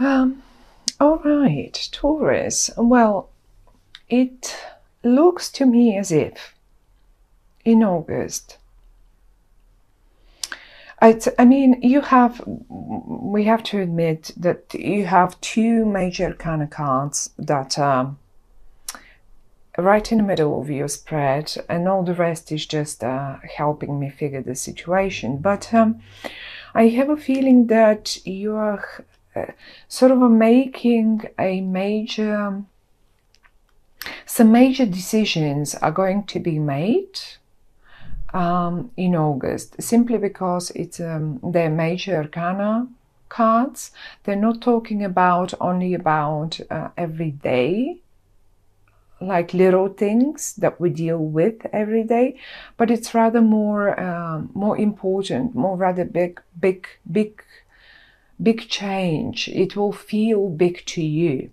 Um, all right, Taurus. Well, it looks to me as if in August, I mean, we have to admit that you have two major kind of cards that right in the middle of your spread, and all the rest is just helping me figure the situation. But I have a feeling that you are sort of making some major decisions are going to be made in August, simply because they're major arcana cards. They're not talking only about every day, like little things that we deal with every day, but it's rather more important, more rather big change. It will feel big to you.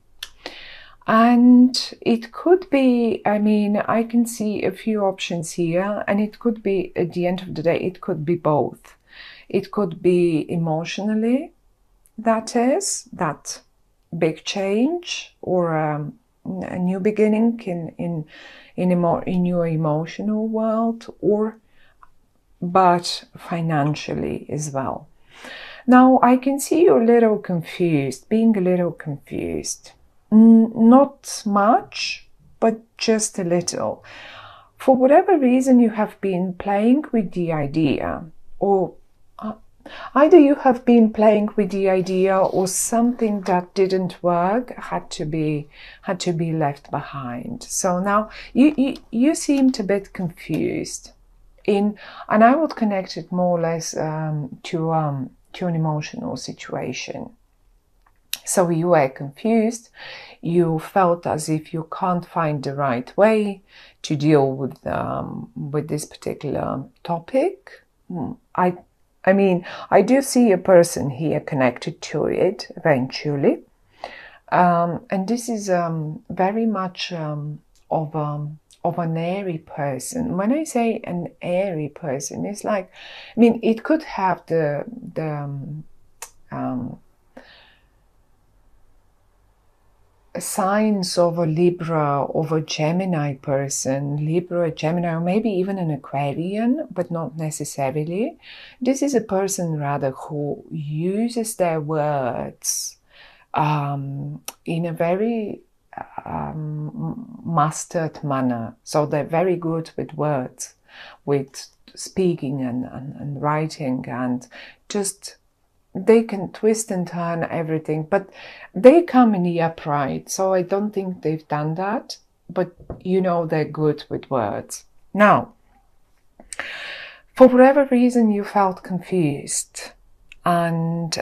And it could be, I mean, I can see a few options here, and it could be, at the end of the day, it could be both. It could be emotionally, that is, that big change, or a new beginning in your emotional world, but financially as well. Now, I can see you're a little confused, being a little confused. Not much, but just a little. For whatever reason, you have been playing with the idea, or either you have been playing with the idea, or something that didn't work had to be left behind. So now you seemed a bit confused, and I would connect it more or less to an emotional situation. So you were confused, you felt as if you can't find the right way to deal with this particular topic. I mean, I do see a person here connected to it eventually. And this is very much of an airy person. When I say an airy person, it's like, I mean, it could have the signs of a Libra, of a Gemini person, Libra, Gemini, or maybe even an Aquarian, but not necessarily. This is a person rather who uses their words in a very mastered manner. So they're very good with words, with speaking and writing, and just they can twist and turn everything, but they come in the upright. So I don't think they've done that, but they're good with words. Now, for whatever reason, you felt confused, and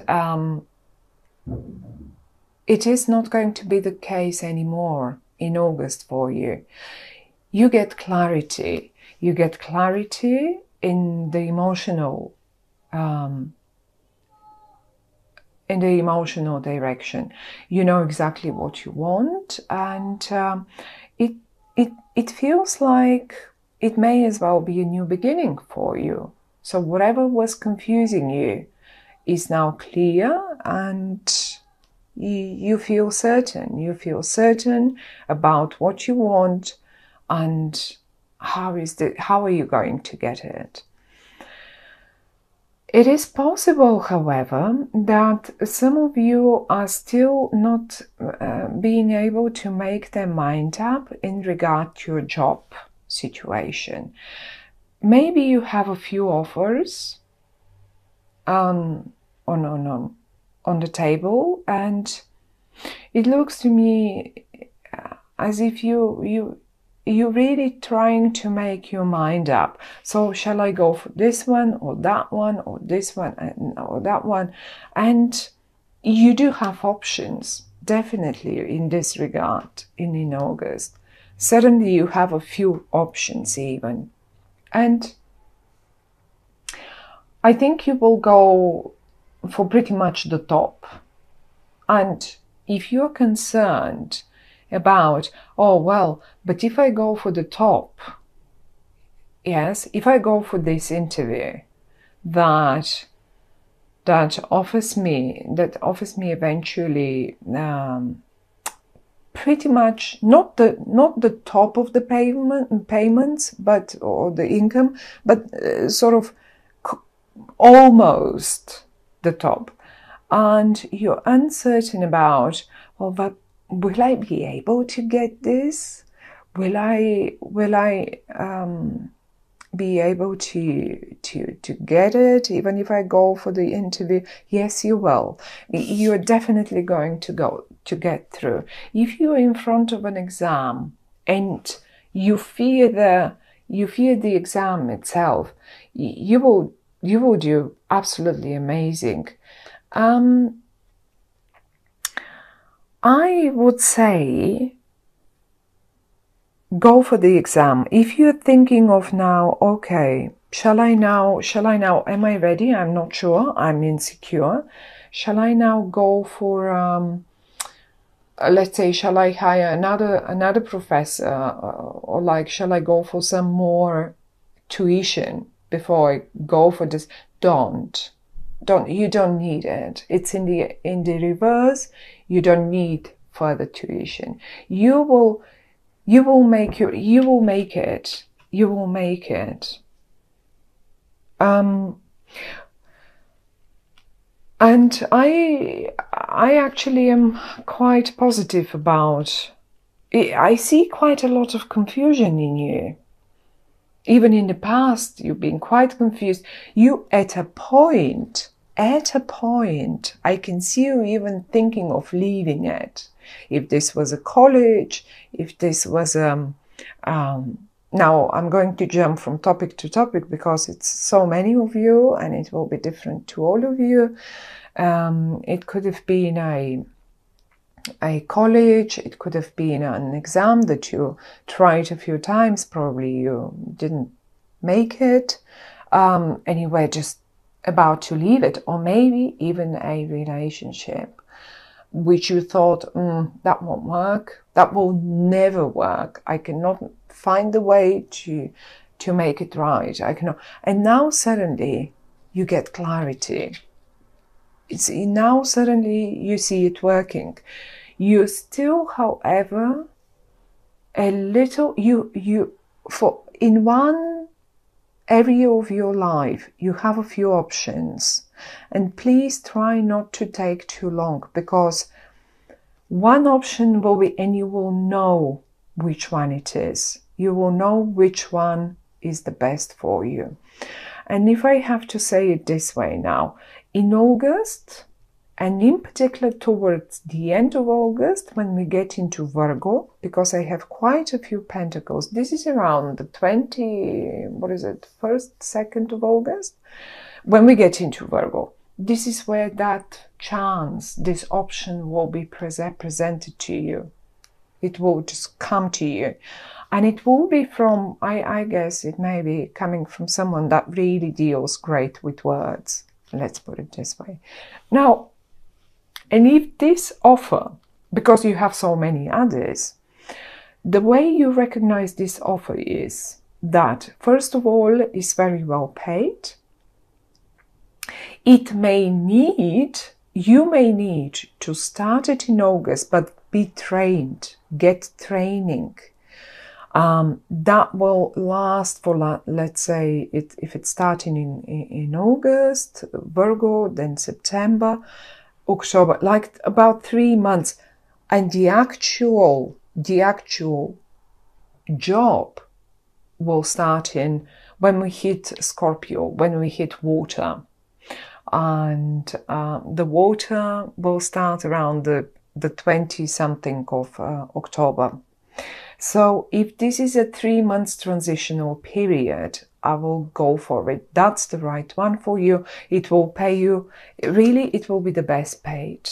it is not going to be the case anymore in August for you. You get clarity. You get clarity in the emotional direction. You know exactly what you want, and it feels like it may as well be a new beginning for you. So whatever was confusing you is now clear, and you feel certain. You feel certain about what you want, and how are you going to get it. It is possible, however, that some of you are still not being able to make their mind up in regard to your job situation. Maybe you have a few offers on the table, and it looks to me as if you're really trying to make your mind up. So shall I go for this one, or that one, or this one, or that one? And you do have options, definitely, in this regard, in August. Certainly you have a few options even. And I think you will go for pretty much the top. And if you're concerned about, oh, well, but if I go for the top, yes, if I go for this interview, that that offers me eventually pretty much not the top of the payments, but or the income, but sort of almost the top, and you're uncertain about, well, but will I be able to get this? Will I be able to get it even if I go for the interview? Yes, you will. You're definitely going to get through. If you're in front of an exam and you fear the exam itself, you will do absolutely amazing. I would say go for the exam. If you're thinking of now, okay, shall I now, am I ready? I'm not sure, I'm insecure. Shall I now go for, let's say, shall I hire another professor, or like, shall I go for some more tuition before I go for this? You don't need it. It's in the reverse. You don't need further tuition. You will make it. And I actually am quite positive about it. I see quite a lot of confusion in you. Even in the past, you've been quite confused. You, at a point, I can see you even thinking of leaving it. If this was a college, if this was now I'm going to jump from topic to topic because it's so many of you and it will be different to all of you. It could have been a college, it could have been an exam that you tried a few times, probably you didn't make it, and you were just about to leave it, or maybe even a relationship which you thought, that won't work, that will never work, I cannot find a way to make it right, I cannot. And now suddenly you get clarity. Now suddenly you see it working. You still, however, a little, in one area of your life, you have a few options. And please try not to take too long, because one option will be, and you will know which one it is. You will know which one is the best for you. And if I have to say it this way now, in August, and in particular towards the end of August, when we get into Virgo, because I have quite a few pentacles, this is around the 1st, 2nd of August, when we get into Virgo, this is where that chance, this option will be presented to you. It will just come to you. And it will be from, I guess it may be coming from someone that really deals great with words. Let's put it this way. Now, and if this offer, because you have so many others, the way you recognize this offer is that, first of all, it's very well paid. You may need to start it in August, but be trained, get training. That will last for, let's say, if it's starting in August, Virgo, then September, October, like about 3 months. And the actual job will start in when we hit Scorpio, when we hit water. And the water will start around the 20-something of October. So if this is a 3 months transitional period, I will go for it. That's the right one for you. It will pay you, really, it will be the best paid.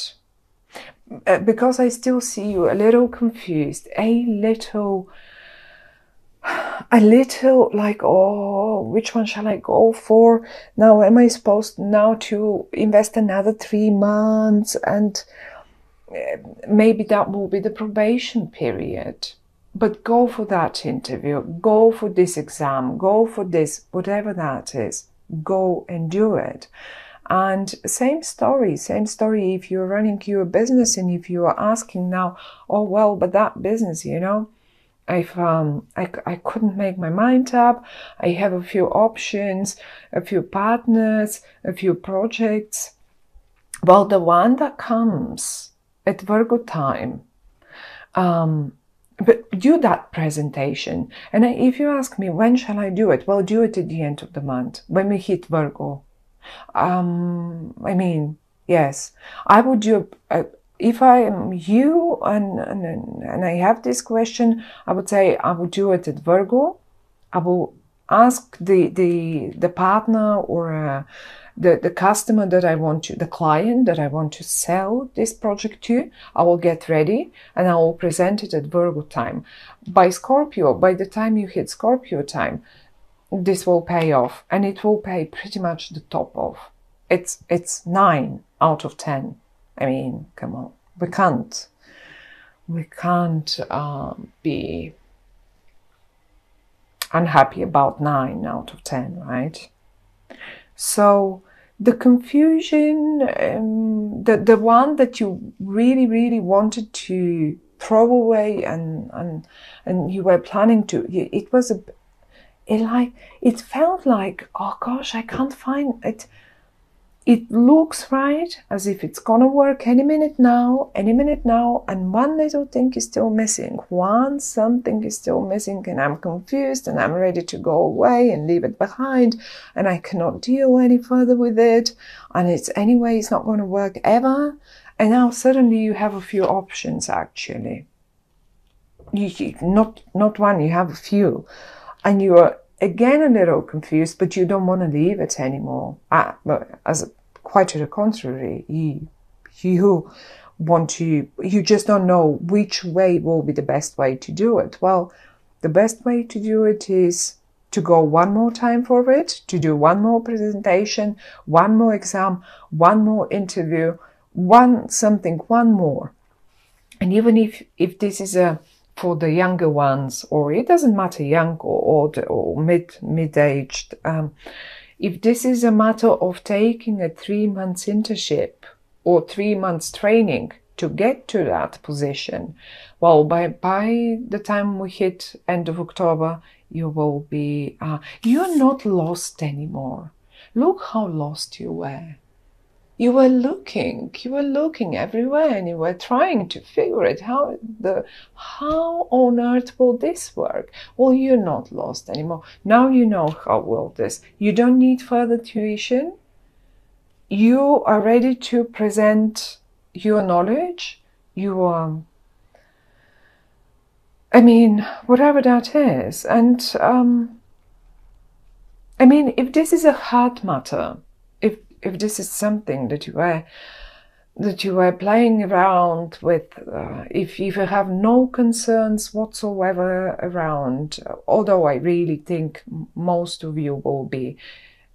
Because I still see you a little confused, a little like, oh, which one shall I go for? Now, am I supposed now to invest another 3 months? And maybe that will be the probation period. But go for that interview, go for this exam, go for this, whatever that is, go and do it. And same story if you're running your business and if you are asking now, oh, well, but that business, you know, if I couldn't make my mind up, I have a few options, a few partners, a few projects. Well, the one that comes at Virgo time, but do that presentation. And if you ask me, when shall I do it? Well, do it at the end of the month, when we hit Virgo. I mean, yes, I would do, if I am you and I have this question, I would say I would do it at Virgo. I will ask the partner or the customer that I want to, the client that I want to sell this project to. I will get ready and I will present it at Virgo time. By Scorpio, by the time you hit Scorpio time, this will pay off, and it will pay pretty much the top off. It's 9 out of 10. I mean, come on, we can't be unhappy about 9 out of 10, right? So the confusion, the one that you really wanted to throw away and you were planning to, it was it felt like, oh gosh, I can't find it. It looks right, as if it's gonna work any minute now, and one little thing is still missing. Something is still missing, and I'm confused, and I'm ready to go away and leave it behind, and I cannot deal any further with it, and it's not gonna work ever. And now suddenly you have a few options, actually. Not one, you have a few. And you are again a little confused, but you don't want to leave it anymore. Quite to the contrary, you just don't know which way will be the best way to do it. Well, the best way to do it is to go one more time for it, to do one more presentation, one more exam, one more interview, one more. And even if this is for the younger ones, or it doesn't matter, young or mid-aged, if this is a matter of taking a 3 months internship or 3 months training to get to that position, well, by the time we hit end of October, you will be, you're not lost anymore. Look how lost you were. You were looking everywhere, and you were trying to figure it how on earth will this work? Well, you're not lost anymore. Now you know how will this. You don't need further tuition. You are ready to present your knowledge. You are, I mean, whatever that is. And I mean, if this is a hard matter, if this is something that you were playing around with, if you have no concerns whatsoever around, although I really think most of you will be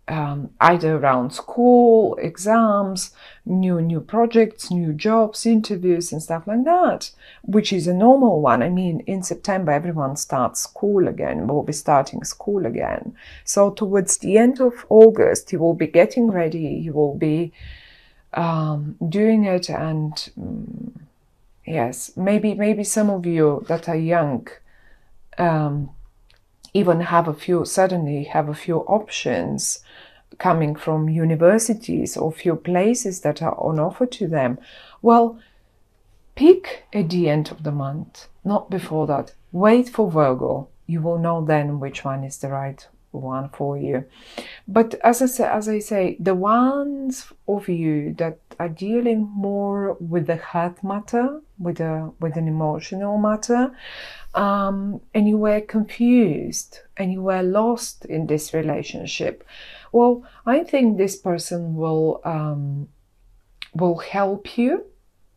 either around school, exams, new projects, new jobs, interviews and stuff like that, which is a normal one. I mean, in September, everyone starts school again, will be starting school again. So towards the end of August, you will be getting ready, you will be doing it. And yes, maybe some of you that are young even suddenly have a few options coming from universities or few places that are on offer to them. Well, pick at the end of the month, not before that. Wait for Virgo. You will know then which one is the right one for you. But as I say, the ones of you that are dealing more with the heart matter, with an emotional matter, and you were confused and you were lost in this relationship, well, I think this person will help you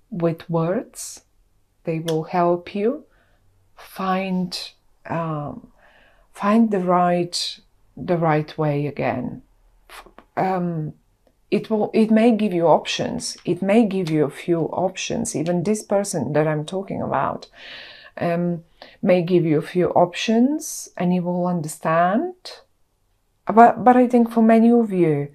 with words. They will help you find the right way again. It may give you options. It may give you a few options. Even this person that I'm talking about may give you a few options, and you will understand. But I think for many of you,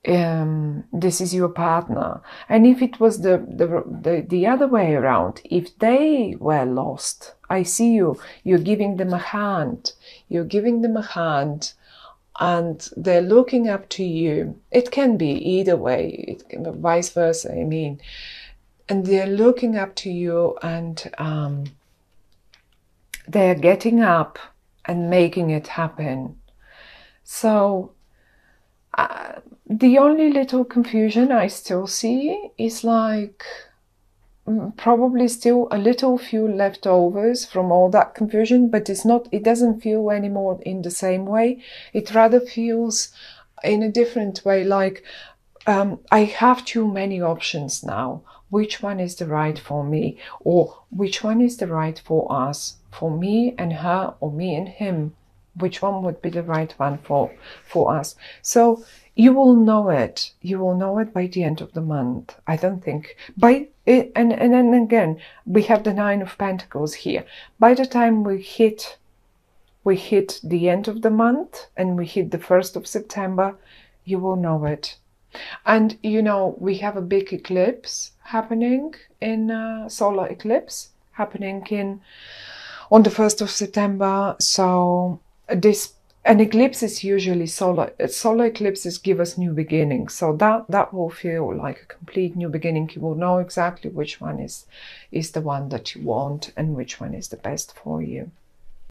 this is your partner. And if it was the other way around, if they were lost, I see you're giving them a hand. You're giving them a hand, and they're looking up to you. It can be either way, it can be vice versa, I mean. And they're looking up to you, and they're getting up and making it happen. So the only little confusion I still see is like probably still a little few leftovers from all that confusion, but it doesn't feel anymore in the same way. It rather feels in a different way, like I have too many options now. Which one is the right for me? Or which one is the right for us? For me and her, or me and him? Which one would be the right one for us? So you will know it. You will know it by the end of the month. I don't think by it, and then again we have the Nine of Pentacles here. By the time we hit the end of the month and we hit the 1st of September, you will know it. And you know, we have a big eclipse happening in solar eclipse happening on the 1st of September. So an eclipse is usually solar eclipses give us new beginnings. So that will feel like a complete new beginning. You will know exactly which one is the one that you want and which one is the best for you.